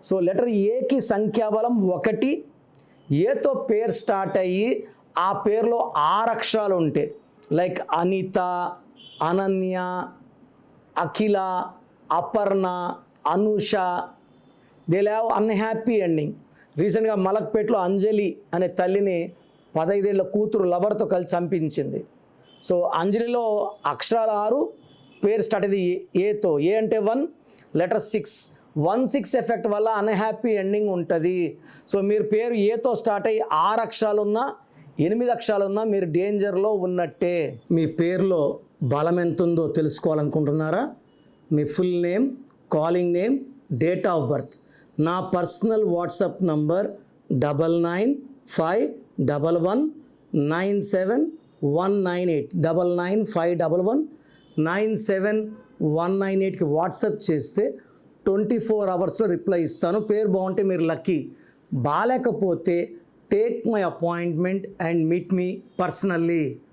So letter ఏకి సంఖ్యాబలం 1, ఏతో పేరు స్టార్ట్ అయ్యి ఆ పేరులో 6 అక్షరాలు ఉంటాయి. Like Anitha, Ananya, Akhila, Aparna, Anusha. They have unhappy ending. రీసెంట్గా మలక్పేటలో అంజలి అనే తల్లిని 15 ఏళ్ల కూతురు లవర్తో కలిసి చంపించింది. సో అంజలిలో అక్షరాలు 6, పేరు స్టార్ట్ అయ్యేది ఏతో. ఏ అంటే 1, లెటర్ 6. 1-6 ఎఫెక్ట్ వల్ల అన్హ్యాపీ ఎండింగ్ ఉంటుంది. సో మీరు పేరు ఏతో స్టార్ట్ అయ్యి 6 అక్షరాలున్నా 8 అక్షరాలున్నా మీరు డేంజర్లో ఉన్నట్టే. మీ పేరులో బలం ఎంత ఉందో తెలుసుకోవాలనుకుంటున్నారా? మీ full name, calling name, date of birth. నా పర్సనల్ వాట్సాప్ నంబర్ 9951197198 9951197198కి వాట్సాప్ చేస్తే 24 అవర్స్లో రిప్లై ఇస్తాను. పేరు బాగుంటే మీరు లక్కీ, బాగాలేకపోతే take my appointment and meet me personally.